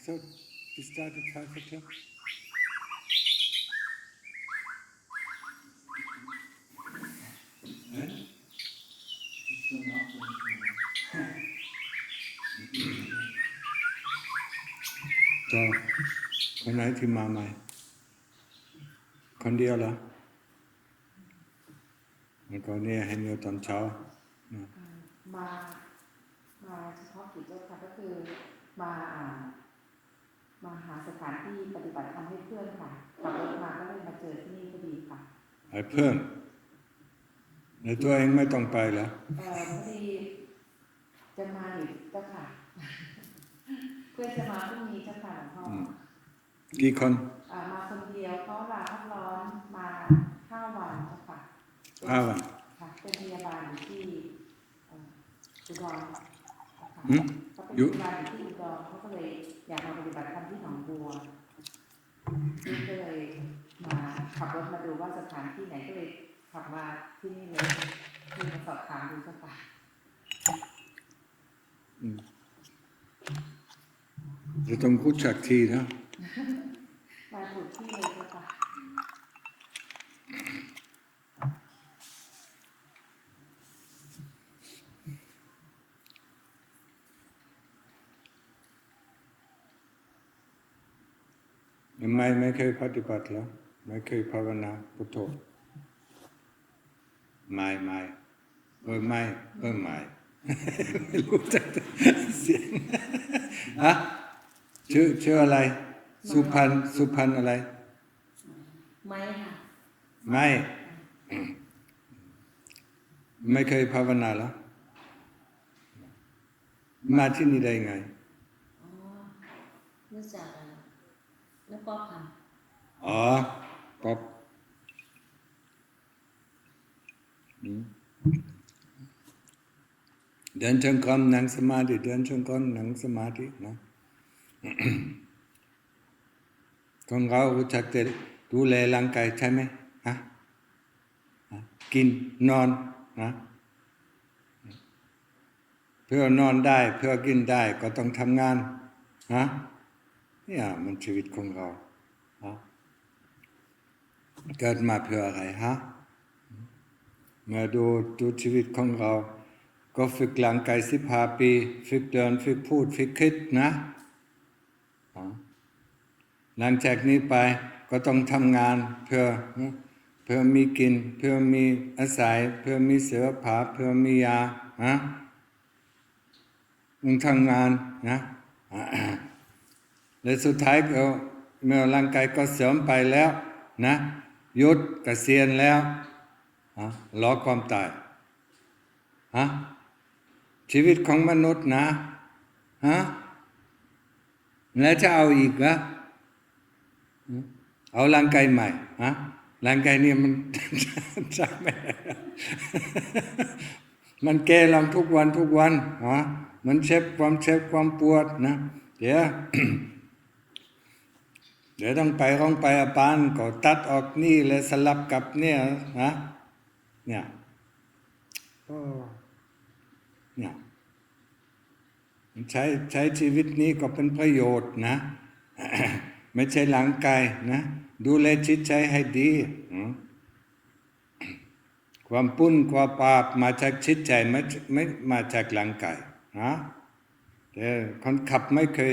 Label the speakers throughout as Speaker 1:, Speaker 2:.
Speaker 1: so you started 5 o'clock. So, คนไหนที่มาใหม่คนเดียวเหรอแล้วก็เนี่ยให้มีตอนเช้า
Speaker 2: มาเฉพาะกิจเจ้าค่ะก็คือมาหาสถานที่ปฏิบัติธรรมให้เพื่อนค่ะขับรถมาก็เลยมาเจอที่นี่พอดีค่ะ
Speaker 1: ให้เพื่อนในตัวเองไม่ต้องไปเหรอ
Speaker 2: พอดีจะมาอยู่เจ้าค่ะเพื่อนจะมาพรุ่งนี้เจ้าค่ะหลวงพ่อ
Speaker 1: กี่คน
Speaker 2: มาคนเดียวเพราะลาพักร้อนมา5 วันเจ้าค่ะ
Speaker 1: 5 วัน
Speaker 2: ค่ะเป็นพยาบาลอยู่ที่อุดรค่ะเขาเป็นพยาบาลอยู่ที่อุดรเขาก็เลยอยากมาปฏิบัติธรรมที่หนองบัวก็เลยมาขับรถมาดูว่าสถานที่ไหนก็เลยขับมาที่นี่เลยคือมาสอบถามดูเจ้าค่ะ
Speaker 1: จะต้องพูดจากทีนะ
Speaker 2: มาถูกที่เลยเจ้าค่ะ
Speaker 1: ไม่เคยปฏิบัติแล้วไม่เคยภาวนาพุทโธไม่ไม่ไม่รู้จักเสียงฮะชื่ออะไรสุพรรณอะไร
Speaker 2: ไม่ค่ะ
Speaker 1: ไม่เคยภาวนาแล้วมาที่นี่ได้ไง
Speaker 2: รู้จักแล้วป๊อปค่ะ
Speaker 1: ป๊อปเดินจงกรมนั่งสมาธิเดินจงกรมนั่งสมาธินะของเรารู้จักแต่ดูแลร่างกายใช่ไหมฮะกินนอนนะเพื่อนอนได้เพื่อกินได้ก็ต้องทำงานฮะเนี่ยมันชีวิตของเราเกิดมาเพื่ออะไรฮะเมื่อดูชีวิตของเราก็ฝึกร่างกาย15 ปีฝึกเดินฝึกพูดฝึกคิดนะหลังจากนี้ไปก็ต้องทำงานเพื่อมีกินเพื่อมีอาศัยเพื่อมีเสื้อผ้าเพื่อมียาต้องทำงานนะและสุดท้ายก็เมื่อร่างกายก็เสื่อมไปแล้วนะหยุดเกษียณแล้วรอความตายชีวิตของมนุษย์นะแล้วจะเอาอีกเหรอเอาร่างกายใหม่ร่างกายนี่มันใช่ไหมมันแก่ลงทุกวันมันเจ็บความปวดนะเดี๋ยวต้องไปโรงพยาบาลก็ตัดออกนี่เลยสลับกับเนี่ยนะเนี่ยใช้ชีวิตนี้ก็เป็นประโยชน์นะไม่ใช่ร่างกายนะดูแลจิตใจให้ดีความปุ้นความบาปมาจากจิตใจไม่มาจากร่างกายนะแต่คนขับไม่เคย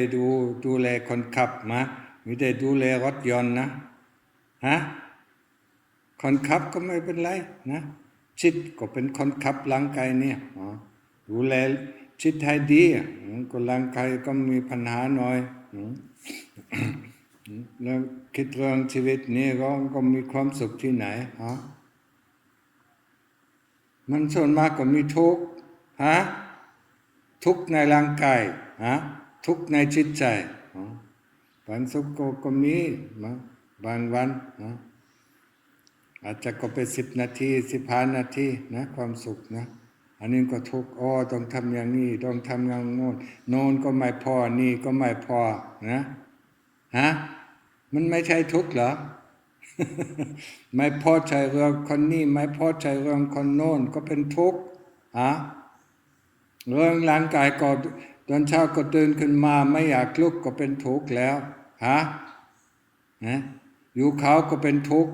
Speaker 1: ดูแลคนขับมาไม่ได้ดูแลรถยนต์นะคนขับก็ไม่เป็นไรนะจิตก็เป็นคนขับร่างกายเนี่ยดูแลจิตให้ดีก็ร่างกายก็มีปัญหาหน่อยแล้วคิดเรื่องชีวิตนี้ก็มีความสุขที่ไหนมันส่วนมากก็มีทุกข์ทุกข์ในร่างกายทุกข์ในจิตใจบางสุขก็มีบางวันอาจจะก็ไป10 นาที15 นาทีนะความสุขนะอันนี้ก็ทุกข์ต้องทำอย่างนี้ต้องทำอย่างโน้นก็ไม่พอนี่ก็ไม่พอนะมันไม่ใช่ทุกข์เหรอ ไม่พอใจเรื่องคนนี้ไม่พอใจเรื่องคนโน้นก็เป็นทุกข์เรื่องร่างกายก็ ตอนเช้าก็ตื่นขึ้นมาไม่อยากลุกก็เป็นทุกข์แล้วฮะอยู่เขาก็เป็นทุกข์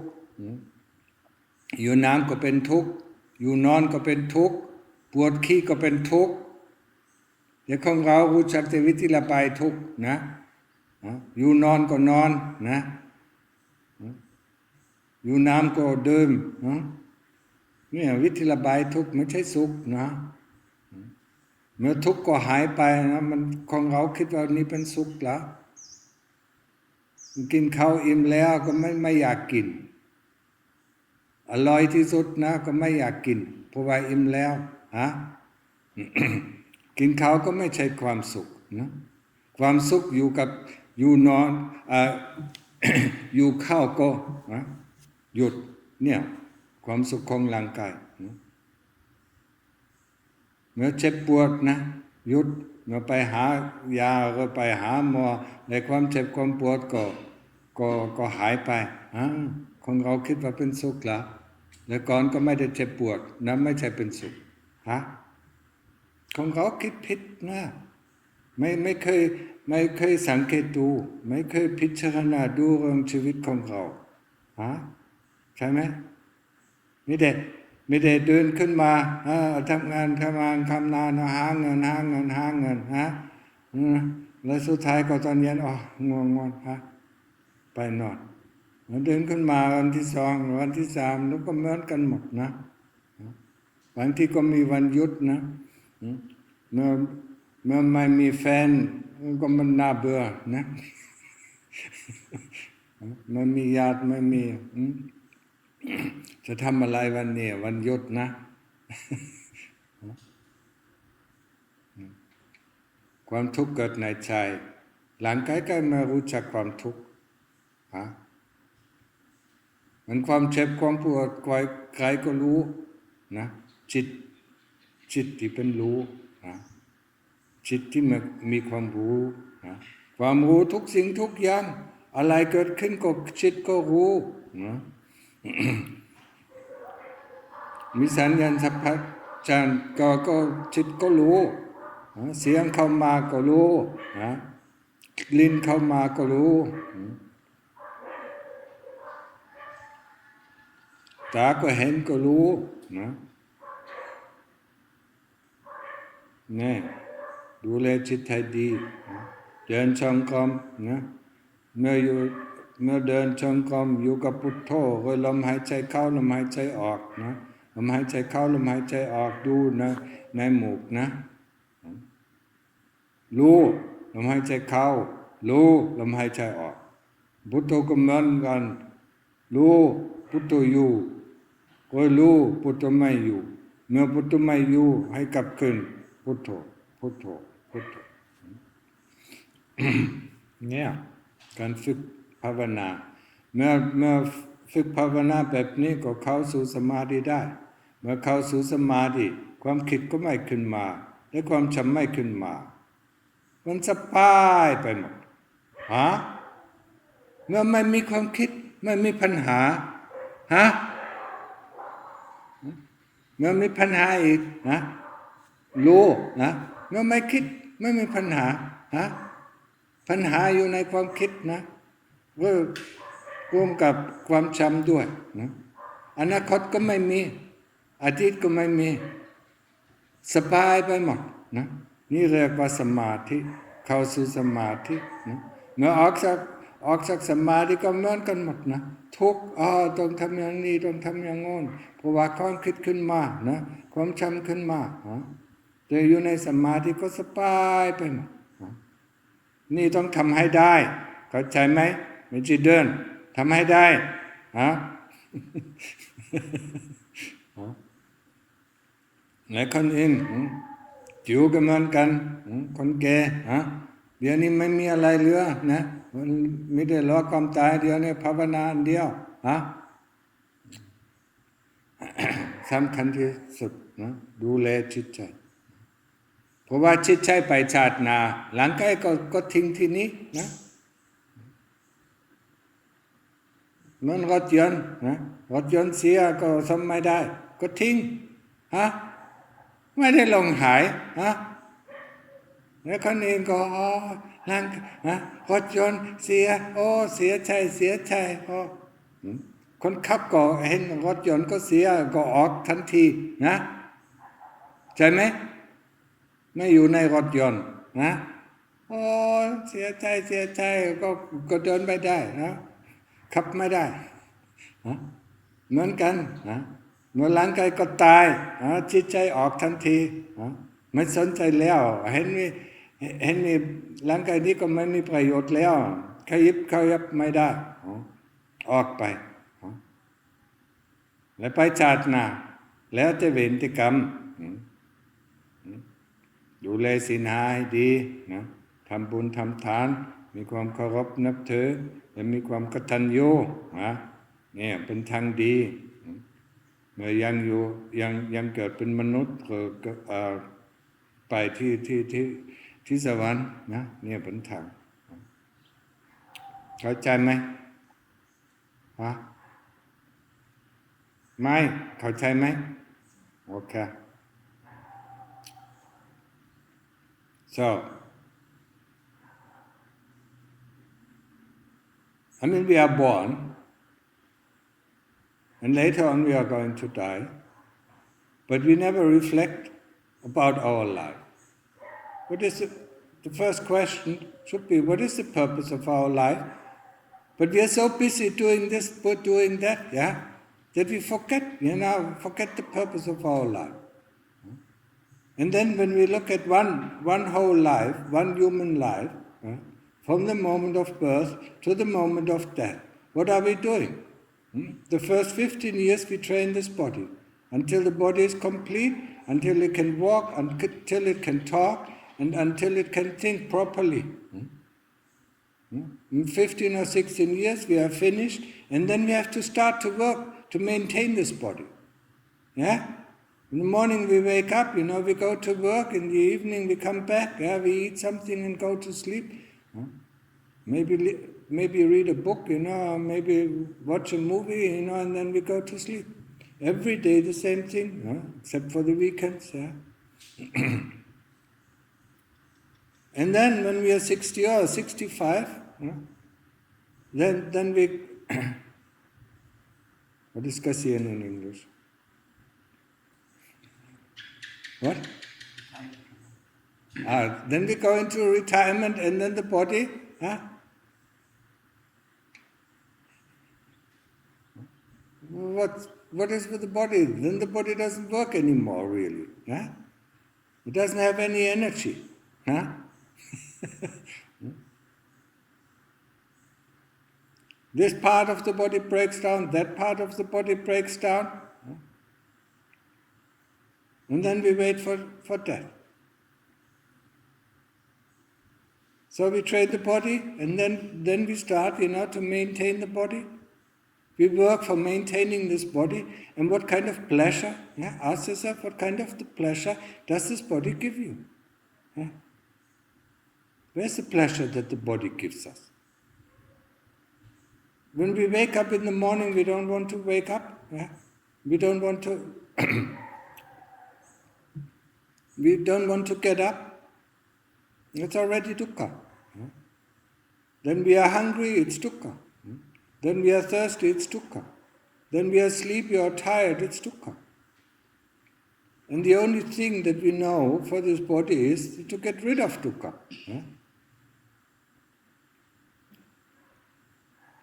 Speaker 1: อยู่น้ำก็เป็นทุกข์อยู่นอนก็เป็นทุกข์ปวดขี้ก็เป็นทุกข์แต่ของเรารู้จักแต่วิธีระบายทุกข์นะอยู่นอนก็นอนนะอยู่น้ำก็ดื่มเนี่ยวิธีระบายทุกข์ไม่ใช่สุขนะเมื่อทุกข์ก็หายไปนะมันของเราคิดว่านี่เป็นสุขแล้วกินข้าวอิ่มแล้วก็ไม่อยากกินอร่อยที่สุดนะก็ไม่อยากกินเพราะว่าอิ่มแล้วกินข้าวก็ไม่ใช่ความสุขนะความสุขอยู่กับอยู่นอนอยู่ข้าวก็หยุดเนี่ยความสุขของร่างกายเมื่อเจ็บปวดนะหยุดเมื่อไปหายาก็ไปหาหมอในความเจ็บความปวดก็หายไปของเราคิดว่าเป็นสุขแล้วก่อนก็ไม่ได้เจ็บปวดนะไม่ใช่เป็นสุขของเขาคิดผิดนะไม่เคยสังเกตดูไม่เคยพิจารณาดูเรื่องชีวิตของเราใช่ไหมไม่ได้เดินขึ้นมาทำงานทำนานหาเงินแล้วสุดท้ายก็ตอนเย็นง่วงไปนอนเดินขึ้นมาวันที่สองวันที่สามแล้วก็เหมือนกันหมดนะบางทีก็มีวันหยุดนะเมื่อไม่มีแฟนก็มันน่าเบื่อนะไม่มีญาติไม่มีจะทำอะไรวันนี้วันหยุดนะความทุกข์เกิดในใจหลังกายก็ไม่รู้จักความทุกข์มันความเจ็บความปวดใครก็รู้นะจิตที่เป็นรู้จิตที่มีความรู้ความรู้ทุกสิ่งทุกอย่างอะไรเกิดขึ้นก็จิตก็รู้นะมีสัญญาณสัมผัสจานก็จิตก็รู้เสียงเข้ามาก็รู้กลิ่นเข้ามาก็รู้ตาก็เห็นก็รู้นี่ดูแลจิตให้ดีเดินจงกรมนะเมื่อเดินจงกรมอยู่กับพุทโธก็ลมหายใจเข้าลมหายใจออกนะลมหายใจเข้าลมหายใจออกดูนะในหมูกนะรู้ลมหายใจเข้ารู้ลมหายใจออกพุทโธก็เหมือนกันรู้พุทโธอยู่ก็รู้พุทโธไม่อยู่เมื่อพุทโธไม่อยู่ให้กลับคืนพุทโธเนี่ยการฝึกภาวนาเมื่อฝึกภาวนาแบบนี้ก็เข้าสู่สมาธิได้เมื่อเข้าสู่สมาธิความคิดก็ไม่ขึ้นมาและความจำไม่ขึ้นมามันสบายไปหมดเมื่อไม่มีความคิดไม่มีปัญหาเมื่อมีปัญหาอีกรู้นะเมื่อไม่คิดไม่มีปัญหาปัญหาอยู่ในความคิดนะร่วมกับความจำด้วยนะอนาคตก็ไม่มีอดีตก็ไม่มีสบายไปหมดนะนี่เรียกว่าสมาธิเข้าสู่สมาธินะเมื่อออกจากสมาธิก็เหมือนกันหมดนะทุกต้องทำอย่างนี้ต้องทำอย่างโน้นเพราะว่าความคิดขึ้นมานะความจำขึ้นมาแต่อยู่ในสมาธิก็สบายไปหมดนี่ต้องทำให้ได้เข้าใจไหมไม่ใช่เดินทำให้ได้หลายคนเองจิ๋วก็เหมือนกันคนแก่เดี๋ยวนี้ไม่มีอะไรเหลือนะไม่ได้รอความตายเดียวเนี่ยภาวนาอันเดียวสำคัญที่สุดนะดูแลจิตใจเพราะว่าจิตใจไปชาติหน้าหลังกายก็ทิ้งที่นี้นะมันรถยนต์นะรถยนต์เสียก็ซ่อมไม่ได้ก็ทิ้งไม่ได้ลงหาย แล้วคนอื่นก็ร่างรถยนต์เสียเสียใจคนขับก็เห็นรถยนต์ก็เสียก็ออกทันทีนะใช่ไหมไม่อยู่ในรถยนต์นะเสียใจก็เดินไม่ได้นะขับไม่ได้นะเหมือนกันนะเมื่อร่างกายก็ตายจิตใจออกทันทีนะไม่สนใจแล้วเห็นมีร่างกายนี้ก็ไม่มีประโยชน์แล้วขยับไม่ได้ออกไปแล้วไปชาติหน้าแล้วจะเวรกรรมดูแลศีลห้าให้ดีนะทำบุญทำทานมีความเคารพนับถือและมีความกตัญญูนะเนี่ยเป็นทางดีเมื่อยังเกิดเป็นมนุษย์ก็ไปที่สวรรค์นะเนี่ยเป็นทางเข้าใจไหมไม่เข้าใจไหมโอเค so I mean we are born and later on we are going to die but we never reflect about our life. What is the first question should be, what is the purpose of our life? But we are so busy doing this, doing that, that we forget the purpose of our life. And then when we look at one whole life, one human life, from the moment of birth to the moment of death, what are we doing? The first 15 years we train this body until the body is complete, until it can walk, until it can talk, and until it can think properly. In 15 or 16 years we are finished, and then we have to start to work to maintain this body. Yeah? In the morning we wake up, we go to work, in the evening we come back, we eat something and go to sleep. Maybe read a book, maybe watch a movie, and then we go to sleep. Every day the same thing, except for the weekends. And then when we are 60 or 65, then we... What is Kasian in English? What? Then we go into retirement, and then the body... What is with the body? Then the body doesn't work anymore, really. It doesn't have any energy. This part of the body breaks down, that part of the body breaks down. And then we wait for death. So we train the body, and then we start, to maintain the body. We work for maintaining this body, and what kind of pleasure? Ask yourself, what kind of pleasure does this body give you? Where's the pleasure that the body gives us? When we wake up in the morning, we don't want to wake up. We don't want to. We don't want to get up. It's already dukkha. Then we are hungry, it's dukkha. Then we are thirsty, it's dukkha. Then we are sleepy or tired, it's dukkha. And the only thing that we know for this body is to get rid of dukkha.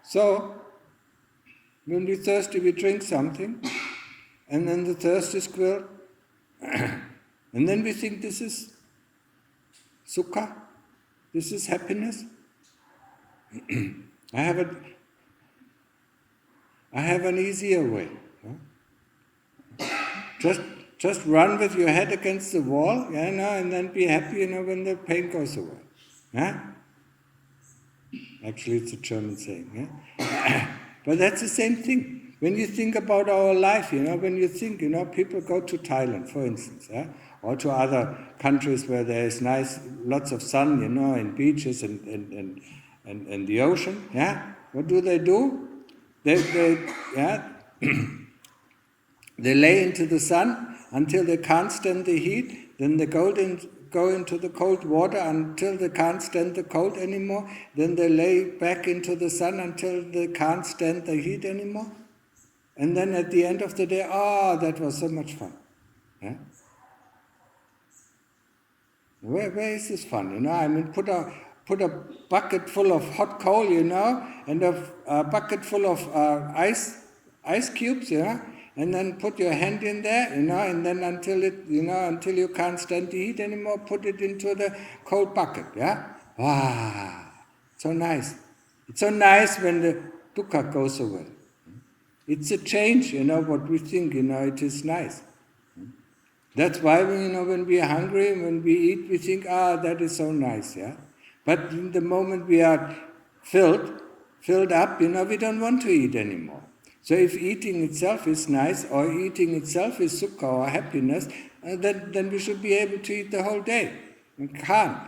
Speaker 1: So, when we're thirsty, we drink something, and then the thirst is quelled, and then we think this is sukha, this is happiness. I have an easier way. Just run with your head against the wall, and then be happy, when the pain goes away. Actually, it's a German saying. But that's the same thing. When you think about our life, when you think, people go to Thailand, for instance, or to other countries where there is lots of sun, and beaches and the ocean. What do? They they lay into the sun until they can't stand the heat. Then they go go into the cold water until they can't stand the cold anymore. Then they lay back into the sun until they can't stand the heat anymore. And then at the end of the day, that was so much fun. Yeah? Where is this fun? I mean, put a bucket full of hot coal, and a bucket full of ice cubes, and then put your hand in there, and then until you can't stand the heat anymore, put it into the cold bucket, yeah? Wow, so nice. It's so nice when the dukkha goes away. It's a change, what we think, it is nice. That's why, when we are hungry, when we eat, we think, that is so nice, yeah? But in the moment we are filled up, we don't want to eat anymore. So if eating itself is nice, or eating itself is sukha or happiness, then we should be able to eat the whole day. We can't.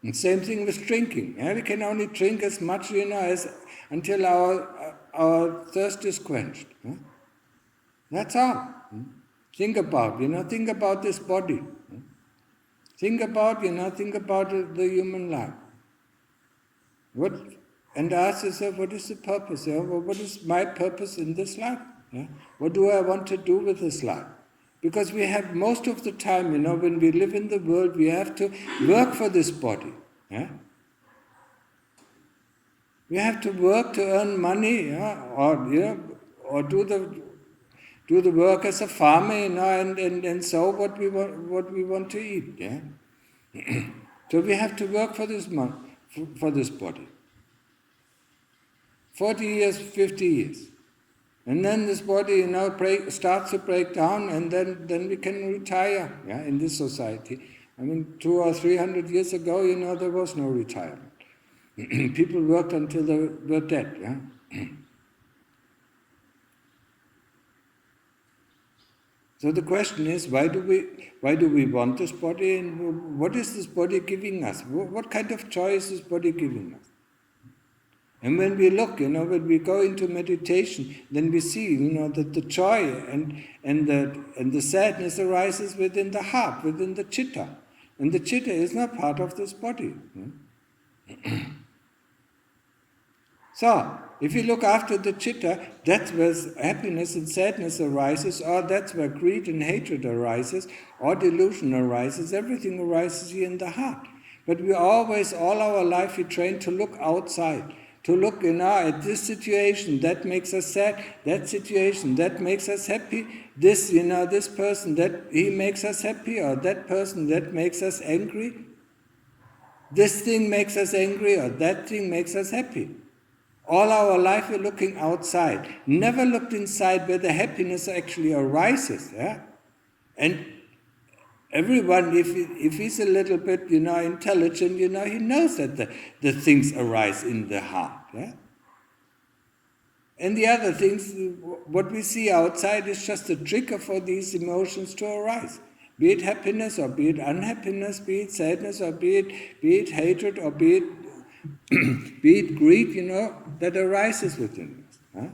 Speaker 1: And same thing with drinking. Yeah? We can only drink as much, as until our thirst is quenched. Yeah? That's all. Think about this body. Think about the human life. And ask yourself, what is the purpose? What is my purpose in this life? Yeah? What do I want to do with this life? Because we have most of the time, when we live in the world, we have to work for this body. Yeah? We have to work to earn money, or do the work as a farmer, and sow what we want to eat. Yeah? So we have to work for this body. 40 years, 50 years. And then this body, starts to break down, and then we can retire, in this society. I mean, 200 or 300 years ago, there was no retirement. People worked until they were dead, yeah? So the question is, why do we want this body, and what is this body giving us? What kind of joy is this body giving us? And when we look, when we go into meditation, then we see, that the joy and the sadness arises within the heart, within the citta. And the citta is not part of this body. So, if you look after the citta, that's where happiness and sadness arises, or that's where greed and hatred arises, or delusion arises. Everything arises here in the heart. But we always, all our life, we train to look outside. To look, at this situation, that makes us sad, that situation, that makes us happy, this, this person, that he makes us happy, or that person, that makes us angry. This thing makes us angry, or that thing makes us happy. All our life we're looking outside. Never looked inside where the happiness actually arises. Yeah? And everyone, if he's a little bit, intelligent, he knows that the things arise in the heart. Yeah? And the other things, what we see outside is just a trigger for these emotions to arise. Be it happiness, or be it unhappiness, be it sadness, or be it hatred, or be it greed, that arises within us. Huh?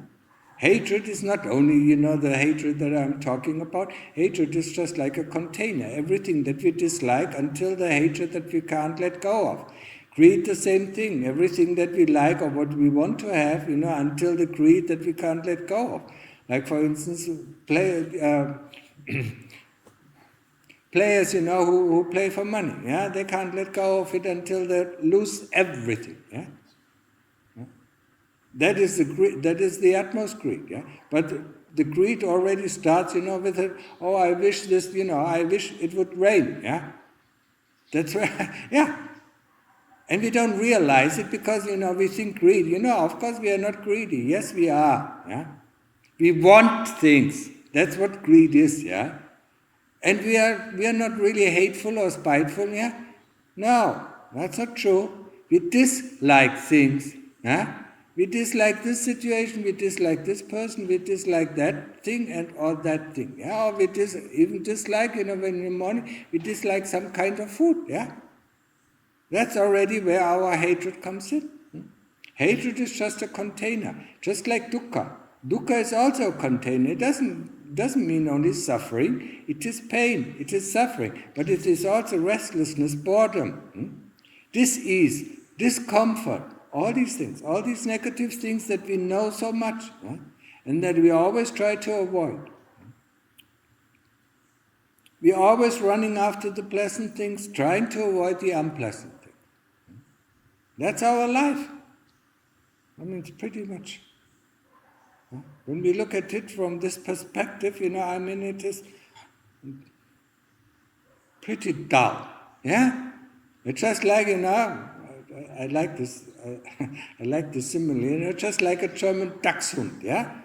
Speaker 1: Hatred is not only, the hatred that I'm talking about. Hatred is just like a container. Everything that we dislike until the hatred that we can't let go of. Greed, the same thing. Everything that we like or what we want to have, until the greed that we can't let go of. Like, for instance, players, who play for money. Yeah, they can't let go of it until they lose everything. Yeah. That is the utmost greed, yeah. But the greed already starts, with I wish this, I wish it would rain, yeah. That's where, yeah. And we don't realize it because, we think greed. Of course we are not greedy. Yes, we are, yeah. We want things. That's what greed is, yeah. And we are not really hateful or spiteful, yeah. No, that's not true. We dislike things, yeah. We dislike this situation, we dislike this person, we dislike that thing or that thing. Yeah? Or we even dislike, when in the morning, we dislike some kind of food. Yeah? That's already where our hatred comes in. Hatred is just a container, just like dukkha. Dukkha is also a container. It doesn't doesn't mean only suffering. It is pain, it is suffering, but it is also restlessness, boredom, dis-ease, discomfort, all these things, all these negative things that we know so much, and that we always try to avoid. We are always running after the pleasant things, trying to avoid the unpleasant things. That's our life. I mean, it's pretty much. When we look at it from this perspective, it is pretty dull. Yeah? It's just like, I like this, I like the simile, just like a German dachshund, yeah?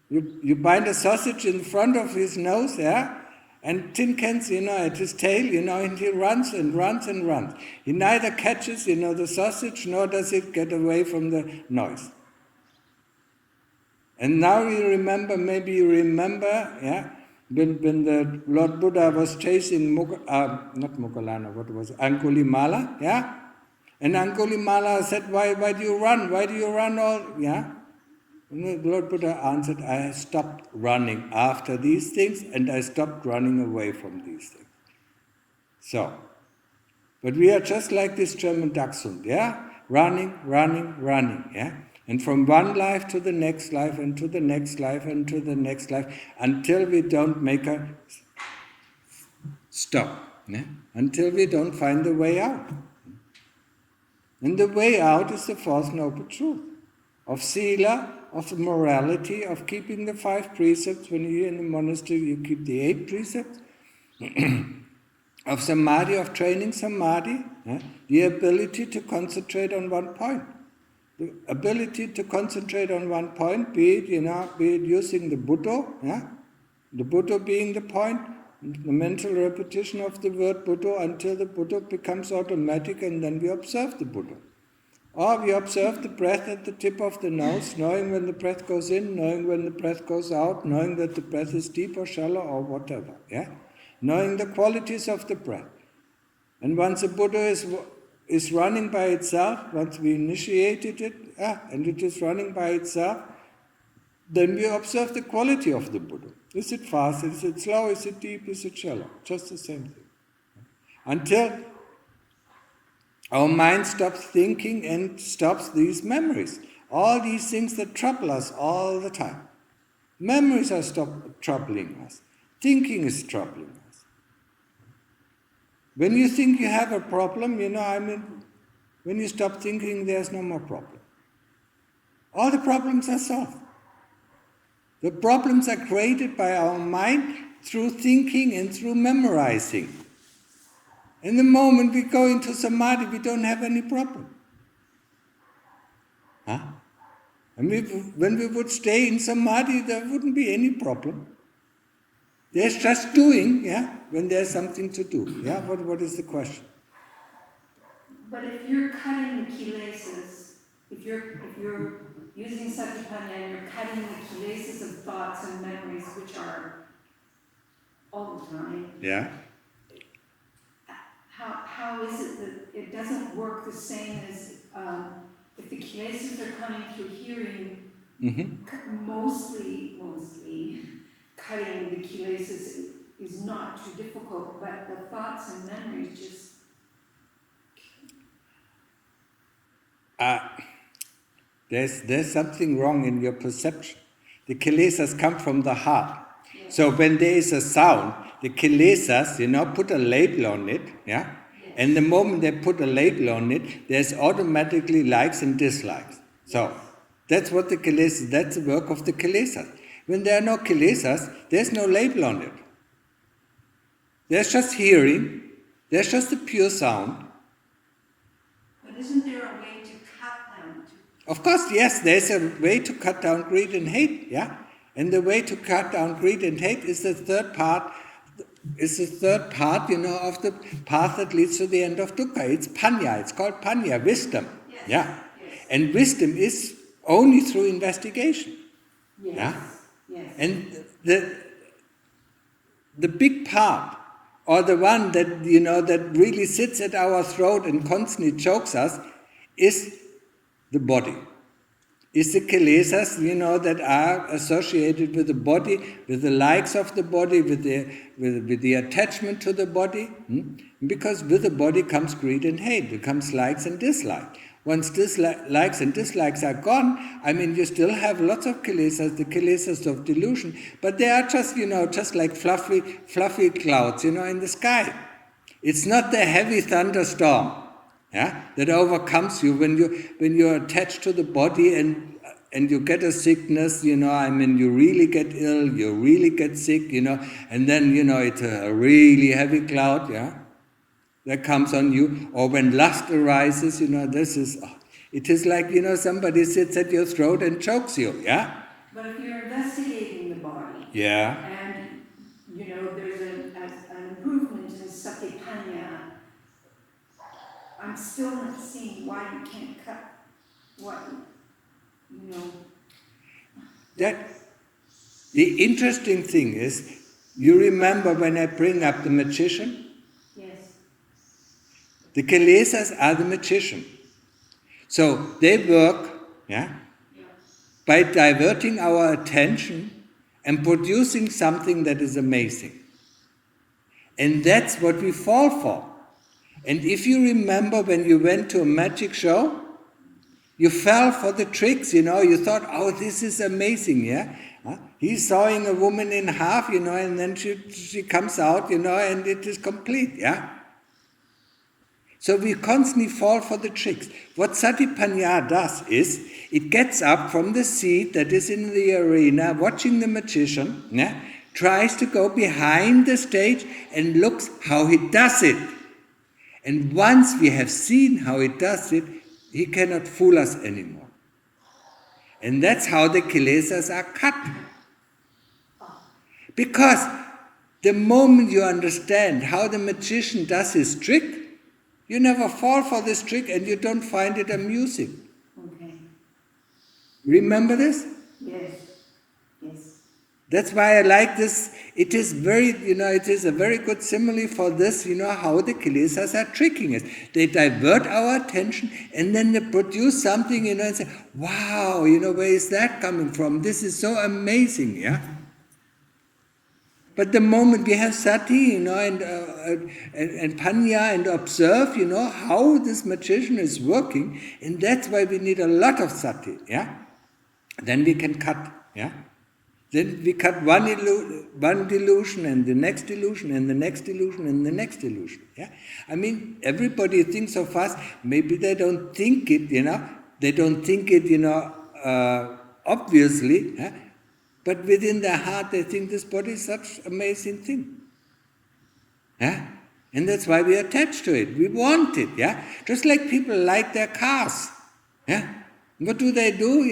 Speaker 1: You bind a sausage in front of his nose, yeah? And tin cans, at his tail, and he runs and runs and runs. He neither catches, the sausage, nor does it get away from the noise. And now maybe you remember, yeah, when the Lord Buddha was chasing, Angulimala, yeah? And Angulimala said, why do you run? Why do you run all, yeah? And the Lord Buddha answered, I stopped running after these things and I stopped running away from these things. So, but we are just like this German dachshund, yeah? Running, yeah? And from one life to the next life and to the next life and to the next life until we don't make a stop, yeah? Until we don't find the way out. And the way out is the Fourth Noble Truth of Sila, of morality, of keeping the 5 precepts. When you're in the monastery, you keep the 8 precepts. Of Samadhi, of training Samadhi, the ability to concentrate on one point. The ability to concentrate on one point, be it using the Buddha, the Buddha being the point, the mental repetition of the word Buddha until the Buddha becomes automatic and then we observe the Buddha. Or we observe the breath at the tip of the nose, knowing when the breath goes in, knowing when the breath goes out, knowing that the breath is deep or shallow or whatever, yeah? Knowing the qualities of the breath. And once the Buddha is running by itself, once we initiated it, and it is running by itself, then we observe the quality of the Buddha. Is it fast? Is it slow? Is it deep? Is it shallow? Just the same thing. Until our mind stops thinking and stops these memories. All these things that trouble us all the time. Memories are troubling us. Thinking is troubling us. When you think you have a problem, when you stop thinking, there's no more problem. All the problems are solved. The problems are created by our mind through thinking and through memorizing. And the moment we go into Samadhi, we don't have any problem. And when we would stay in Samadhi, there wouldn't be any problem. There's just doing, when there's something to do. What is the question?
Speaker 2: But if you're cutting the kilesas, if you're using Satipanya and you're cutting the kilesas of thoughts and memories, which are all the time, how is it that it doesn't work the same as if the kilesas are coming through hearing, mostly cutting the kilesas is not too difficult, but the thoughts and memories just...
Speaker 1: There's something wrong in your perception. The kilesas come from the heart. Yes. So when there is a sound, the kilesas, put a label on it, Yes. And the moment they put a label on it, there's automatically likes and dislikes. So that's what the kilesas, that's the work of the kilesas. When there are no kilesas, there's no label on it. There's just hearing, there's just a pure sound.
Speaker 2: But isn't there a way to cut them?
Speaker 1: Of course, yes, there's a way to cut down greed and hate, And the way to cut down greed and hate is the third part, of the path that leads to the end of dukkha. It's panya, it's called panya, wisdom. Yes. And wisdom is only through investigation. Yes. And the big part, or the one that that really sits at our throat and constantly chokes us, is the body. is the kilesas, that are associated with the body, with the likes of the body, with the attachment to the body. Because with the body comes greed and hate, it comes likes and dislikes. Once likes and dislikes are gone, you still have lots of kilesas, the kilesas of delusion, but they are just, just like fluffy clouds, in the sky. It's not the heavy thunderstorm, that overcomes you when you're attached to the body and you get a sickness, you really get ill, you really get sick, and then, it's a really heavy cloud, that comes on you. Or when lust arises, it is like, somebody sits at your throat and chokes you,
Speaker 2: But if you're investigating the body, and, there's an improvement in satipanya, I'm still not seeing why you can't cut what,
Speaker 1: That the interesting thing is, you remember when I bring up the magician?
Speaker 2: Yes.
Speaker 1: The kilesas are the magician. So they work, by diverting our attention and producing something that is amazing. And that's what we fall for. And if you remember when you went to a magic show, you fell for the tricks, you thought, oh, this is amazing, He's sawing a woman in half, and then she comes out, and it is complete, So we constantly fall for the tricks. What satipanya does is, it gets up from the seat that is in the arena, watching the magician, tries to go behind the stage and looks how he does it. And once we have seen how he does it, he cannot fool us anymore. And that's how the kilesas are cut. Because the moment you understand how the magician does his trick, you never fall for this trick and you don't find it amusing.
Speaker 2: Okay.
Speaker 1: Remember this?
Speaker 2: Yes.
Speaker 1: That's why I like this. It is it is a very good simile for this, how the kilesas are tricking us. They divert our attention and then they produce something, and say, wow, where is that coming from? This is so amazing, But the moment we have sati, and panya and observe, how this magician is working, and that's why we need a lot of sati, Then we can cut, Then we cut one delusion and the next delusion and the next delusion and the next delusion. Everybody thinks of us, maybe they don't think it, they don't think it, obviously, but within their heart they think this body is such an amazing thing. And that's why we attach to it. We want it, Just like people like their cars, What do they do?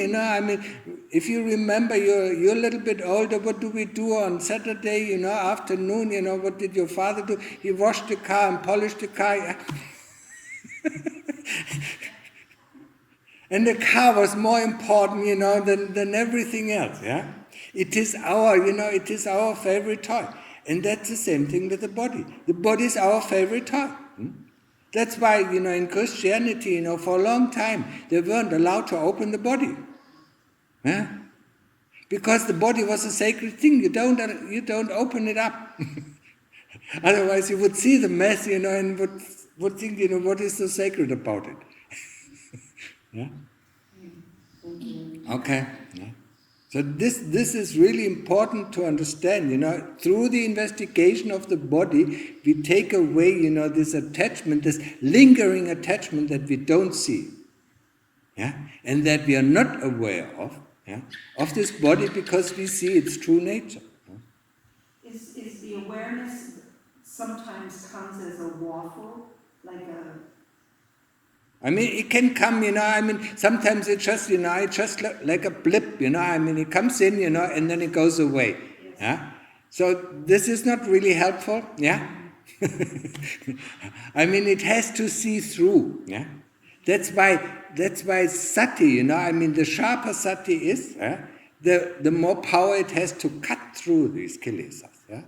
Speaker 1: If you remember, you're a little bit older, what do we do on Saturday, afternoon, what did your father do? He washed the car and polished the car. And the car was more important, than everything else, It is our favorite toy. And that's the same thing with the body. The body is our favorite toy. That's why, in Christianity, for a long time, they weren't allowed to open the body. Because the body was a sacred thing. You don't open it up. Otherwise you would see the mess, and would think, what is so sacred about it? Okay. So this is really important to understand, through the investigation of the body, we take away, this attachment, this lingering attachment that we don't see, and that we are not aware of this body because we see its true nature.
Speaker 2: Is the awareness sometimes comes as a waffle, like a...
Speaker 1: it can come, sometimes it's just, just like a blip, it comes in, and then it goes away.
Speaker 2: Yes.
Speaker 1: So this is not really helpful, it has to see through, That's why sati, the sharper sati is, the more power it has to cut through these kilesas,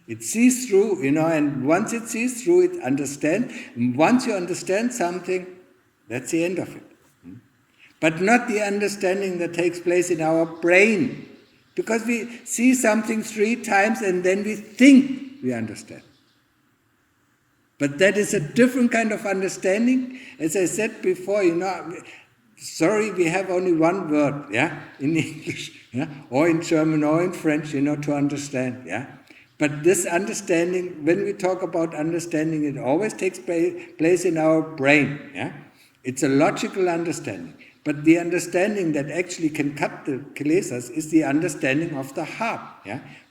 Speaker 1: It sees through, and once it sees through, it understands. And once you understand something, that's the end of it. but not the understanding that takes place in our brain. Because we see something 3 times and then we think we understand. But that is a different kind of understanding. As I said before, sorry, we have only one word, in English, or in German or in French, to understand, But this understanding, when we talk about understanding, it always takes place in our brain, It's a logical understanding. But the understanding that actually can cut the kilesas is the understanding of the heart,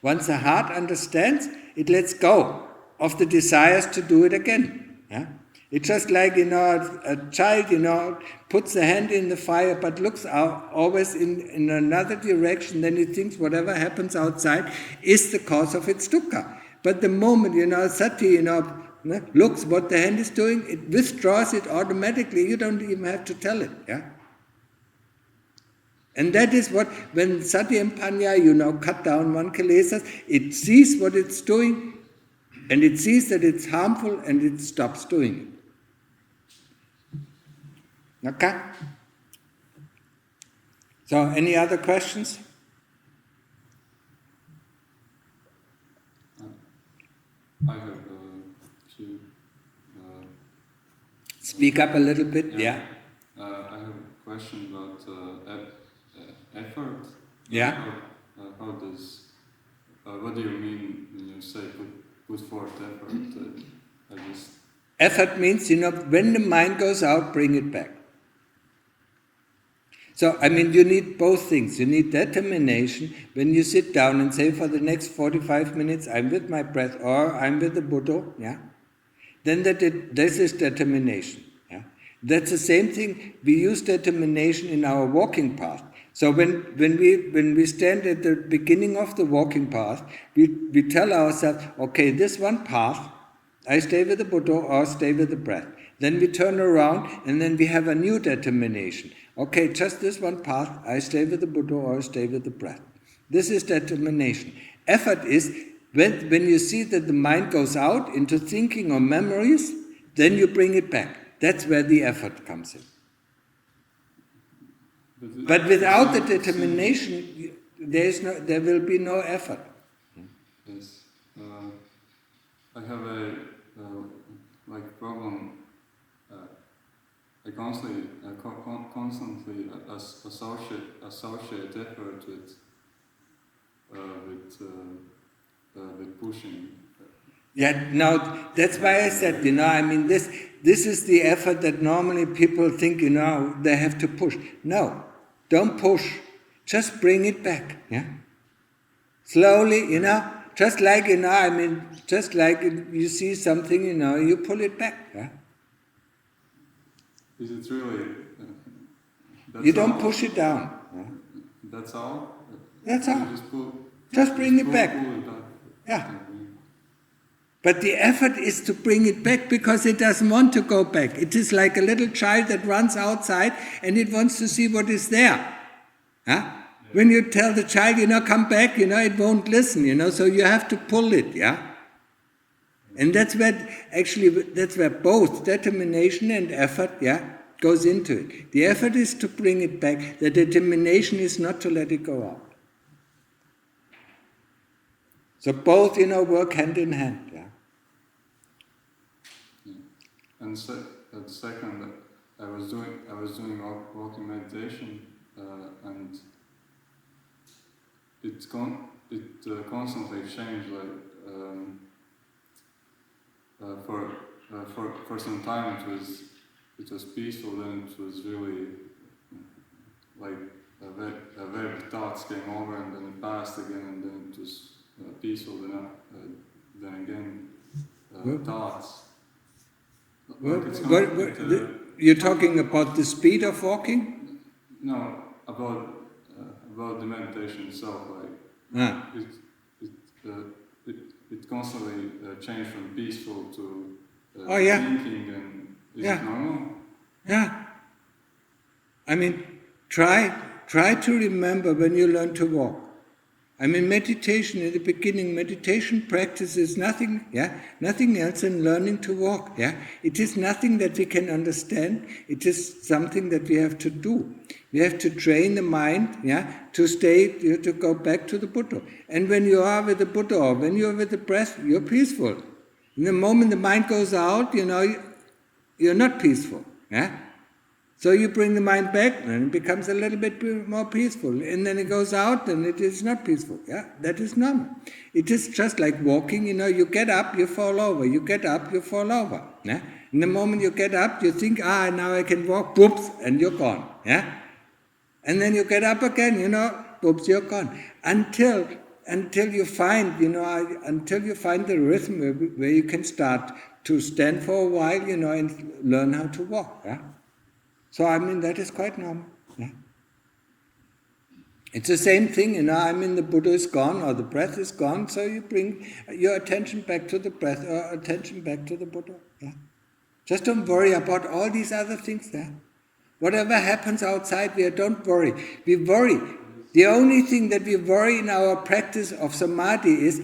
Speaker 1: Once the heart understands, it lets go of the desires to do it again, It's just like, a child, puts the hand in the fire but looks out always in another direction, then he thinks whatever happens outside is the cause of its dukkha. But the moment, sati, looks what the hand is doing, it withdraws it automatically, you don't even have to tell it, And that is what, when sati and panya, cut down one kilesas, it sees what it's doing, and it sees that it's harmful, and it stops doing it. Okay? So, any other questions?
Speaker 3: I have two.
Speaker 1: Speak up a little bit,
Speaker 3: I have a question about effort. How does, what do you mean when you say put forth effort?
Speaker 1: Effort means, when the mind goes out, bring it back. So, you need both things. You need determination. When you sit down and say, for the next 45 minutes, I'm with my breath, or I'm with the Buddha, then this is determination. That's the same thing. We use determination in our walking path. So when we stand at the beginning of the walking path, we tell ourselves, okay, this one path, I stay with the Buddha or stay with the breath. Then we turn around and then we have a new determination. Okay, just this one path, I stay with the Buddha or I stay with the breath. This is determination. Effort is when you see that the mind goes out into thinking or memories, then you bring it back. That's where the effort comes in. But without the determination, there will be no effort.
Speaker 3: Yes. I have a problem. I constantly associate effort with pushing.
Speaker 1: Now that's why I said, this is the effort that normally people think, they have to push. No, don't push. Just bring it back. Slowly, just like, just like you see something, you pull it back.
Speaker 3: Is it really?
Speaker 1: You don't push it down.
Speaker 3: That's all?
Speaker 1: That's all. Just bring it back. Yeah. But the effort is to bring it back because it doesn't want to go back. It is like a little child that runs outside and it wants to see what is there. When you tell the child, come back, it won't listen, so you have to pull it, And that's where both determination and effort, goes into it. The effort is to bring it back. The determination is not to let it go out. So both, work hand in hand,
Speaker 3: And second, I was doing walking meditation, and it constantly changed. For some time it was peaceful, then it was really very thoughts came over, and then it passed again, and then it was peaceful. Then again thoughts.
Speaker 1: You're talking about the speed of walking?
Speaker 3: No, about the meditation itself. It constantly changed from peaceful to thinking, and is it normal?
Speaker 1: Yeah. Try to remember when you learn to walk. I mean, meditation, in the beginning, meditation practice is nothing else than learning to walk, It is nothing that we can understand, it is something that we have to do. We have to train the mind, to stay, to go back to the Buddha. And when you are with the Buddha, or when you are with the breath, you're peaceful. In the moment the mind goes out, you're not peaceful, So you bring the mind back, and it becomes a little bit more peaceful. And then it goes out, and it is not peaceful. That is normal. It is just like walking, you get up, you fall over. You get up, you fall over. In the moment you get up, you think, now I can walk, whoops, and you're gone. And then you get up again, whoops, you're gone. Until you find, until you find the rhythm where you can start to stand for a while, and learn how to walk. So, I mean, that is quite normal. It's the same thing, the Buddha is gone or the breath is gone, so you bring your attention back to the breath or attention back to the Buddha. Just don't worry about all these other things. Whatever happens outside, don't worry. We worry. The only thing that we worry in our practice of samadhi is,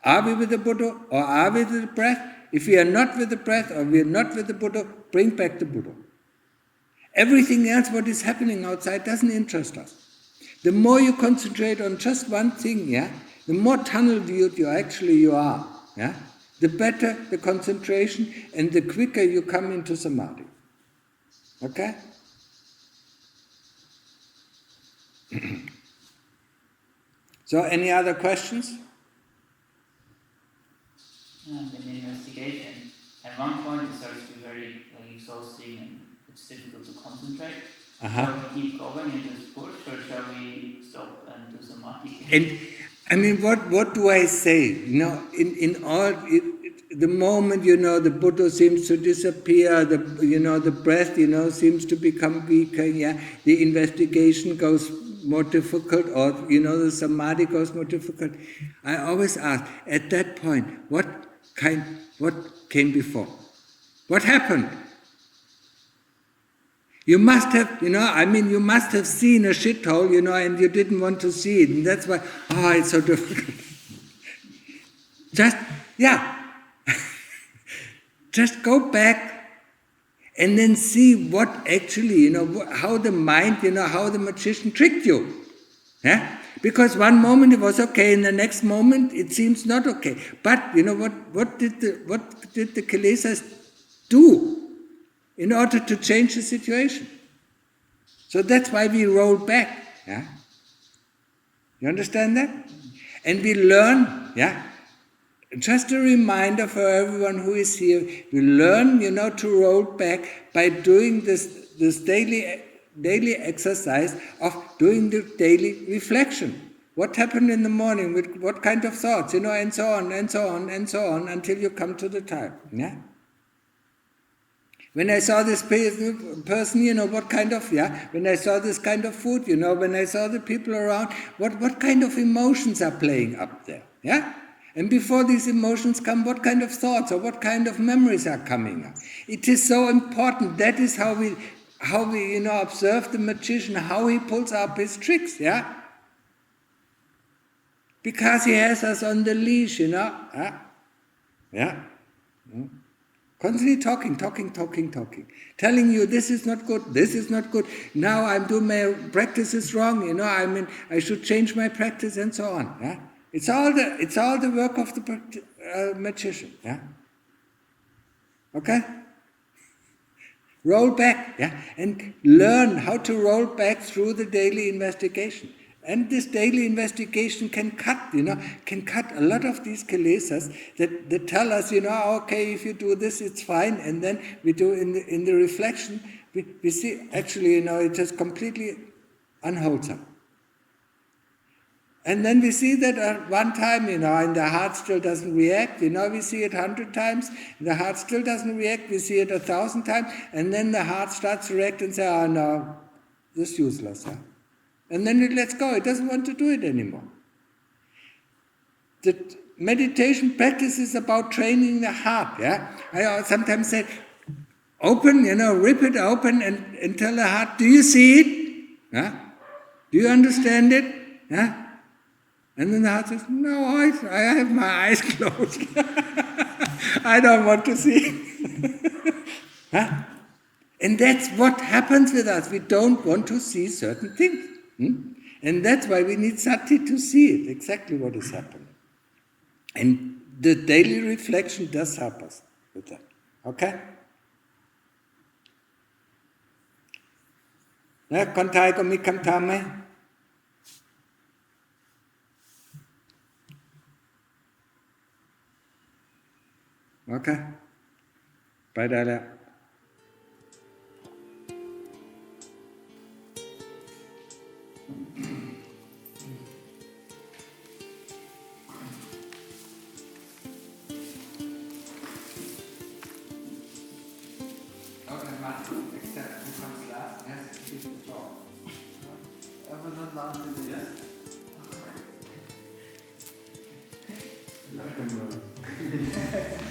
Speaker 1: are we with the Buddha or are we with the breath? If we are not with the breath or we are not with the Buddha, bring back the Buddha. Everything else, what is happening outside, doesn't interest us. The more you concentrate on just one thing, the more tunnel-viewed you are. The better the concentration and the quicker you come into samadhi. Okay? So, any other questions?
Speaker 4: In investigation, at one point it starts to be very exhausting and it's difficult to concentrate. Shall we keep going and just push, or shall we stop and do samadhi?
Speaker 1: And I mean, what do I say? In all, the moment the Buddha seems to disappear, the breath seems to become weaker. The investigation goes more difficult, or the samadhi goes more difficult. I always ask at that point, what came before? What happened? You must have, you must have seen a shithole, and you didn't want to see it. And that's why, it's so difficult. Just go back and then see what actually, how the mind, how the magician tricked you. Because one moment it was okay, and the next moment it seems not okay. But, what did the kilesas do in order to change the situation? So that's why we roll back. You understand that? And we learn, just a reminder for everyone who is here, we learn, to roll back by doing this daily exercise of doing the daily reflection. What happened in the morning, with what kind of thoughts, and so on, and so on, and so on, until you come to the time. When I saw this person, what kind of, when I saw this kind of food, when I saw the people around, what kind of emotions are playing up there, And before these emotions come, what kind of thoughts or what kind of memories are coming up? It is so important. That is how we observe the magician, how he pulls up his tricks, Because he has us on the leash, Constantly talking, telling you this is not good, now I'm doing my practice is wrong, I should change my practice and so on. It's all the work of the magician. Okay? Roll back, and learn how to roll back through the daily investigation. And this daily investigation can cut a lot of these kilesas that tell us, okay, if you do this, it's fine. And then we do in the reflection, we see actually, it is completely unwholesome. And then we see that at one time, and the heart still doesn't react. We see it 100 times, the heart still doesn't react. We see it 1,000 times, and then the heart starts to react and say, no, this is useless. And then it lets go. It doesn't want to do it anymore. The meditation practice is about training the heart. I sometimes say, open, rip it open and tell the heart, do you see it? Do you understand it? And then the heart says, no, I have my eyes closed. I don't want to see. Huh? And that's what happens with us. We don't want to see certain things. And that's why we need sati to see it, exactly what is happening. And the daily reflection does help us with that. Okay? แล้วคนไทยก็มีคำถามไหมโอเคไปได้แล้วExcept who comes last has to keep the talk. Ever not last in the yes? Like a